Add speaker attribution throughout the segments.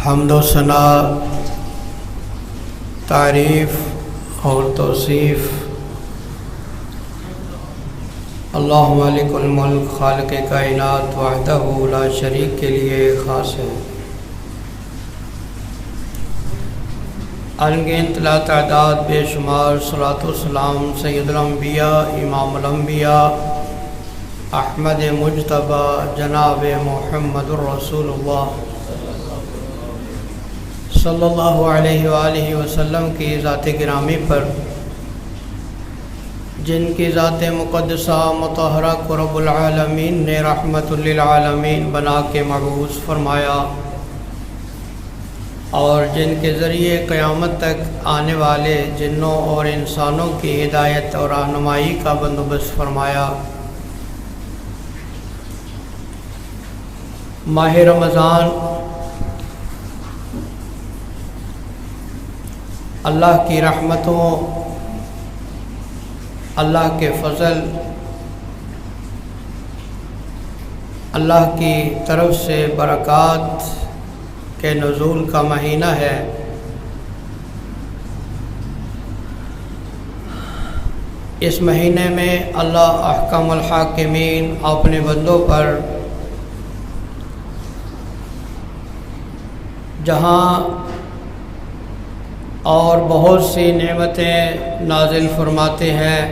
Speaker 1: حمد و ثنا، تعریف اور توصیف اللہ مالک الملک خالق کائنات وحدہ لا شریک کے لیے خاص ہے۔ انگنت لا تعداد بے شمار صلاۃ و سلام سید الانبیاء امام الانبیاء احمد مجتبی جناب محمد الرسول اللہ صلی اللہ علیہ وآلہ وسلم کی ذات گرامی پر، جن کی ذات مقدسہ مطہرہ کو رب العالمین نے رحمت للعالمین بنا کے مبعوث فرمایا، اور جن کے ذریعے قیامت تک آنے والے جنوں اور انسانوں کی ہدایت اور رہنمائی کا بندوبست فرمایا۔ ماہ رمضان اللہ کی رحمتوں، اللہ کے فضل، اللہ کی طرف سے برکات کے نزول کا مہینہ ہے۔ اس مہینے میں اللہ احکم الحاکمین اپنے بندوں پر جہاں اور بہت سی نعمتیں نازل فرماتے ہیں،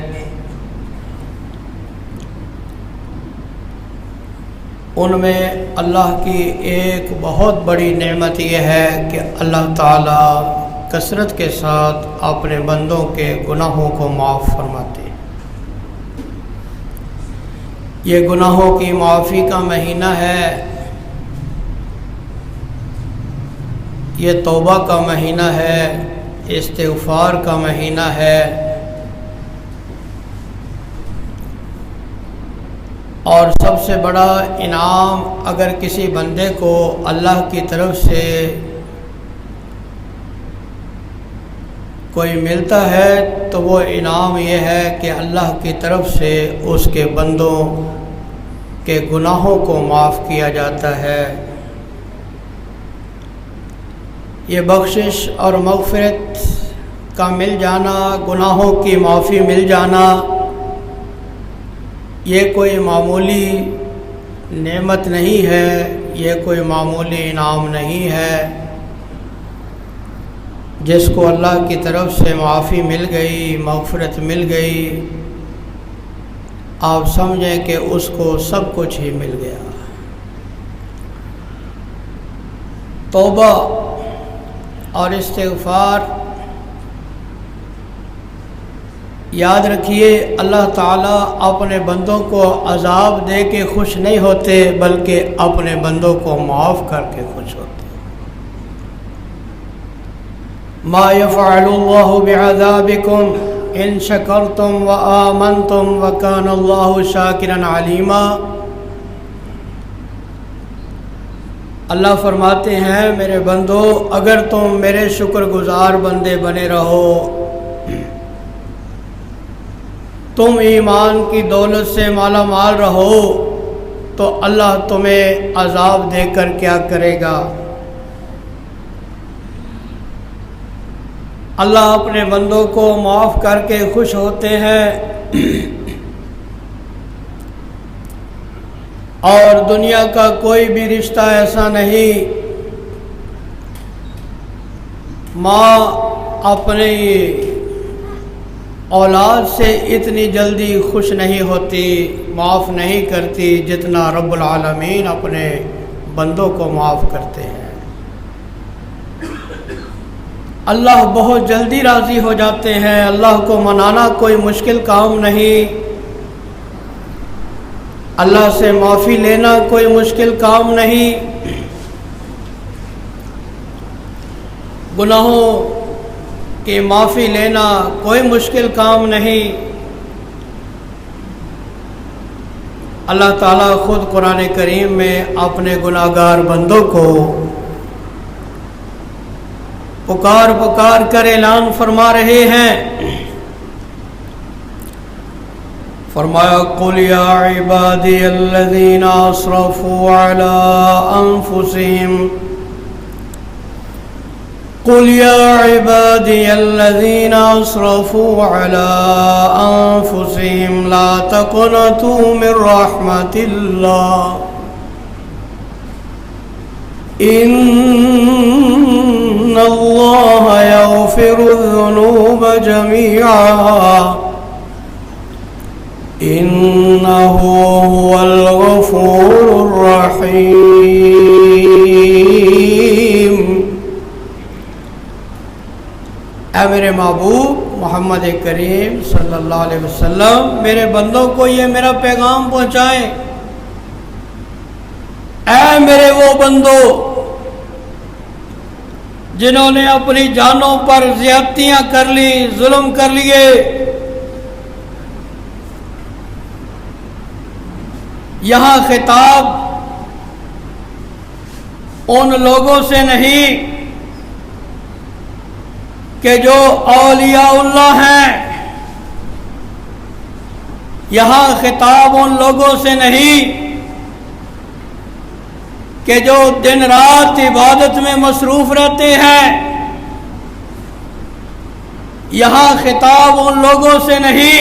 Speaker 1: ان میں اللہ کی ایک بہت بڑی نعمت یہ ہے کہ اللہ تعالیٰ کثرت کے ساتھ اپنے بندوں کے گناہوں کو معاف فرماتے ہیں۔ یہ گناہوں کی معافی کا مہینہ ہے، یہ توبہ کا مہینہ ہے، استغفار کا مہینہ ہے، اور سب سے بڑا انعام اگر کسی بندے کو اللہ کی طرف سے کوئی ملتا ہے تو وہ انعام یہ ہے کہ اللہ کی طرف سے اس کے بندوں کے گناہوں کو معاف کیا جاتا ہے۔ یہ بخشش اور مغفرت کا مل جانا، گناہوں کی معافی مل جانا، یہ کوئی معمولی نعمت نہیں ہے، یہ کوئی معمولی انعام نہیں ہے۔ جس کو اللہ کی طرف سے معافی مل گئی، مغفرت مل گئی، آپ سمجھیں کہ اس کو سب کچھ ہی مل گیا۔ توبہ اور استغفار، یاد رکھیے اللہ تعالیٰ اپنے بندوں کو عذاب دے کے خوش نہیں ہوتے، بلکہ اپنے بندوں کو معاف کر کے خوش ہوتے۔ ما يفعل الله بعذابكم ان شکرتم وآمنتم وکان اللہ شاکرا علیما۔ اللہ فرماتے ہیں میرے بندو، اگر تم میرے شکر گزار بندے بنے رہو، تم ایمان کی دولت سے مالا مال رہو، تو اللہ تمہیں عذاب دے کر کیا کرے گا؟ اللہ اپنے بندوں کو معاف کر کے خوش ہوتے ہیں، اور دنیا کا کوئی بھی رشتہ ایسا نہیں، ماں اپنی اولاد سے اتنی جلدی خوش نہیں ہوتی، معاف نہیں کرتی، جتنا رب العالمین اپنے بندوں کو معاف کرتے ہیں۔ اللہ بہت جلدی راضی ہو جاتے ہیں، اللہ کو منانا کوئی مشکل کام نہیں، اللہ سے معافی لینا کوئی مشکل کام نہیں، گناہوں کی معافی لینا کوئی مشکل کام نہیں۔ اللہ تعالیٰ خود قرآن کریم میں اپنے گناہگار بندوں کو پکار پکار کر اعلان فرما رہے ہیں۔ فرمایا قل یا عبادی الذین اسرفوا علی انفسهم قل يا عبادي الذين أسرفوا على أنفسهم لا تقنطوا من رحمة الله إن الله يغفر الذنوب جميعا إنه هو الغفور الرحيم۔ اے میرے محبوب محمد کریم صلی اللہ علیہ وسلم، میرے بندوں کو یہ میرا پیغام پہنچائیں۔ اے میرے وہ بندو جنہوں نے اپنی جانوں پر زیادتیاں کر لی، ظلم کر لیے، یہاں خطاب ان لوگوں سے نہیں کہ جو اولیاء اللہ ہیں، یہاں خطاب ان لوگوں سے نہیں کہ جو دن رات عبادت میں مصروف رہتے ہیں، یہاں خطاب ان لوگوں سے نہیں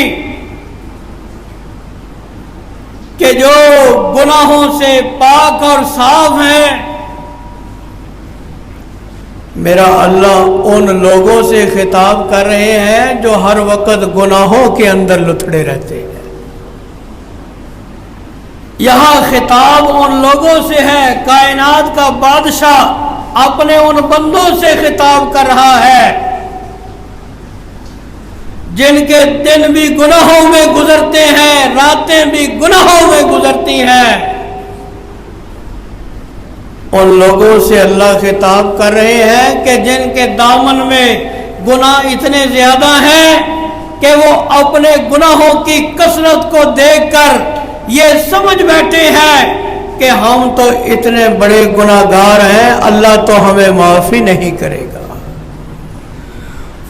Speaker 1: کہ جو گناہوں سے پاک اور صاف ہیں۔ میرا اللہ ان لوگوں سے خطاب کر رہے ہیں جو ہر وقت گناہوں کے اندر لتھڑے رہتے ہیں۔ یہاں خطاب ان لوگوں سے ہے، کائنات کا بادشاہ اپنے ان بندوں سے خطاب کر رہا ہے جن کے دن بھی گناہوں میں گزرتے ہیں، راتیں بھی گناہوں میں گزرتی ہیں۔ ان لوگوں سے اللہ خطاب کر رہے ہیں کہ جن کے دامن میں گناہ اتنے زیادہ ہیں کہ وہ اپنے گناہوں کی کثرت کو دیکھ کر یہ سمجھ بیٹھے ہیں کہ ہم تو اتنے بڑے گناہگار ہیں، اللہ تو ہمیں معافی نہیں کرے گا۔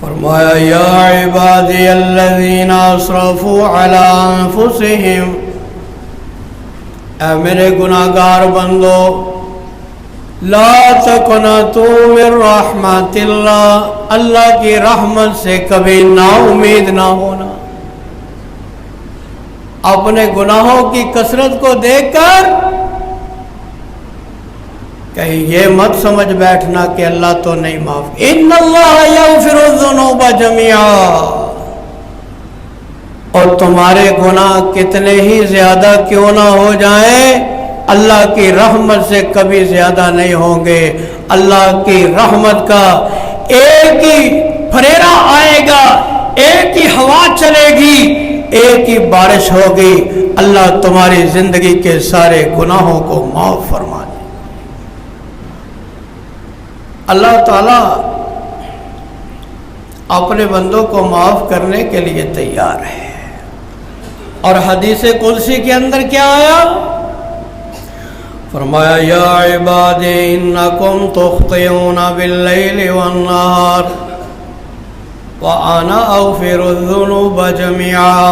Speaker 1: فرمایا یا عبادی الذین اسرفوا علی انفسہم، اے میرے گناہگار بندو، لا تقنطوا من رحمت اللہ، اللہ کی رحمت سے کبھی نا امید نہ ہونا۔ اپنے گناہوں کی کثرت کو دیکھ کر کہیں یہ مت سمجھ بیٹھنا کہ اللہ تو نہیں معاف، ان اللہ یغفر الذنوب جميعا، اور تمہارے گناہ کتنے ہی زیادہ کیوں نہ ہو جائیں، اللہ کی رحمت سے کبھی زیادہ نہیں ہوں گے۔ اللہ کی رحمت کا ایک ہی پھریرا آئے گا، ایک ہی ہوا چلے گی، ایک ہی بارش ہوگی، اللہ تمہاری زندگی کے سارے گناہوں کو معاف فرما دے۔ اللہ تعالیٰ اپنے بندوں کو معاف کرنے کے لیے تیار ہے، اور حدیث قدسی کے اندر کیا آیا؟ فرمایا یا عبادی انکم تخطئون باللیل والنہار وَأَنَا أَغْفِرُ الذُّنُوبَ جَمِيعًا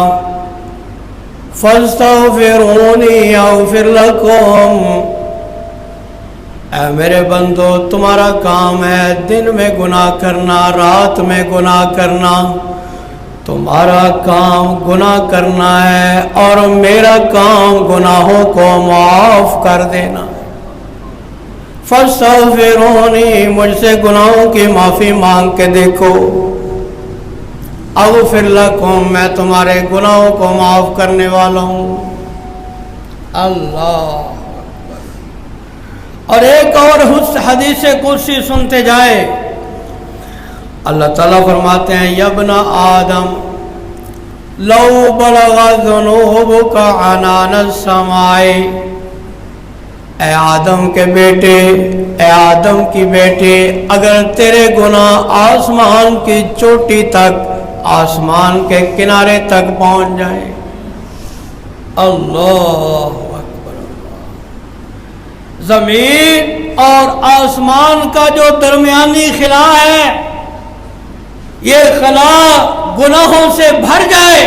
Speaker 1: فَاسْتَغْفِرُونِي أَغْفِرْ لَكُمْ۔ اے میرے بندو، تمہارا کام ہے دن میں گناہ کرنا، رات میں گناہ کرنا، تمہارا کام گناہ کرنا ہے اور میرا کام گناہوں کو معاف کر دینا۔ فَاسْتَغْفِرُونِي، مجھ سے گناہوں کی معافی مانگ کے دیکھو، اغفر لکم، میں تمہارے گناہوں کو معاف کرنے والا ہوں۔ اللہ اکبر۔ اور ایک اور حدیث قدسی سنتے جائے، اللہ تعالیٰ فرماتے ہیں یا ابن آدم لو بلغ ذنوبک عنان السماء، اے آدم کے بیٹے، اے آدم کی بیٹی، اگر تیرے گناہ آسمان کی چوٹی تک، آسمان کے کنارے تک پہنچ جائیں، اللہ اکبر، زمین اور آسمان کا جو درمیانی خلا ہے، یہ خلا گناہوں سے بھر جائے،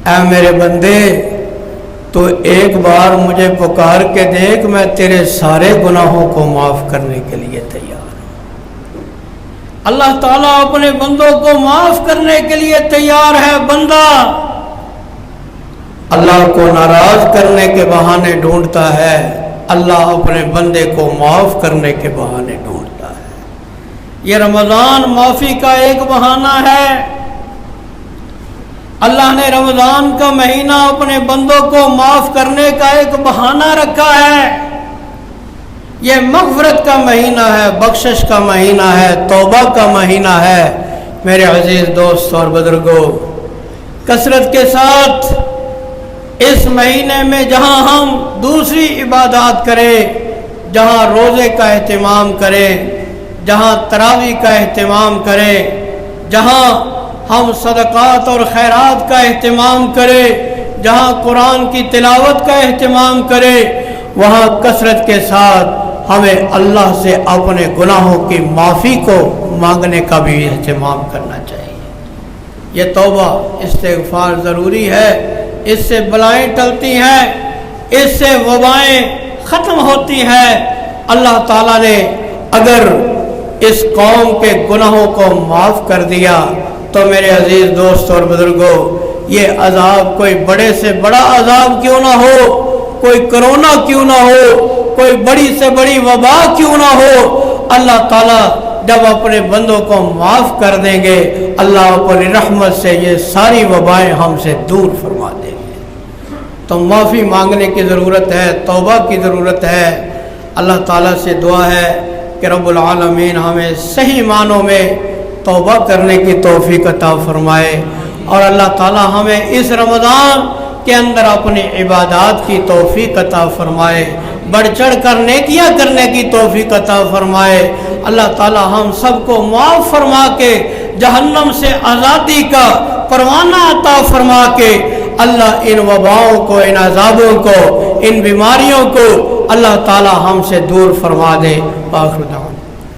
Speaker 1: اے میرے بندے تو ایک بار مجھے پکار کے دیکھ، میں تیرے سارے گناہوں کو معاف کرنے کے لیے تیار ہوں۔ اللہ تعالیٰ اپنے بندوں کو معاف کرنے کے لیے تیار ہے۔ بندہ اللہ کو ناراض کرنے کے بہانے ڈھونڈتا ہے، اللہ اپنے بندے کو معاف کرنے کے بہانے ڈھونڈتا ہے۔ یہ رمضان معافی کا ایک بہانہ ہے۔ اللہ نے رمضان کا مہینہ اپنے بندوں کو معاف کرنے کا ایک بہانہ رکھا ہے۔ یہ مغفرت کا مہینہ ہے، بخشش کا مہینہ ہے، توبہ کا مہینہ ہے۔ میرے عزیز دوست اور بزرگوں، کثرت کے ساتھ اس مہینے میں جہاں ہم دوسری عبادات کریں، جہاں روزے کا اہتمام کریں، جہاں تراویح کا اہتمام کریں، جہاں ہم صدقات اور خیرات کا اہتمام کریں، جہاں قرآن کی تلاوت کا اہتمام کریں، وہاں کثرت کے ساتھ ہمیں اللہ سے اپنے گناہوں کی معافی کو مانگنے کا بھی اہتمام کرنا چاہیے۔ یہ توبہ استغفار ضروری ہے، اس سے بلائیں ٹلتی ہیں، اس سے وبائیں ختم ہوتی ہیں۔ اللہ تعالیٰ نے اگر اس قوم کے گناہوں کو معاف کر دیا تو میرے عزیز دوست اور بزرگوں، یہ عذاب کوئی بڑے سے بڑا عذاب کیوں نہ ہو، کوئی کرونا کیوں نہ ہو، کوئی بڑی سے بڑی وبا کیوں نہ ہو، اللہ تعالیٰ جب اپنے بندوں کو معاف کر دیں گے، اللہ اپنی رحمت سے یہ ساری وبائیں ہم سے دور فرما دیں گے۔ تو معافی مانگنے کی ضرورت ہے، توبہ کی ضرورت ہے۔ اللہ تعالیٰ سے دعا ہے کہ رب العالمین ہمیں صحیح معنوں میں توبہ کرنے کی توفیق عطا فرمائے، اور اللہ تعالیٰ ہمیں اس رمضان کے اندر اپنی عبادات کی توفیق عطا فرمائے، بڑھ چڑھ کر نیکیاں کرنے کی توفیق عطا فرمائے۔ اللہ تعالیٰ ہم سب کو معاف فرما کے جہنم سے آزادی کا پروانہ عطا فرما کے اللہ ان وباؤں کو، ان عذابوں کو، ان بیماریوں کو اللہ تعالیٰ ہم سے دور فرما دے۔ آخر دعوانا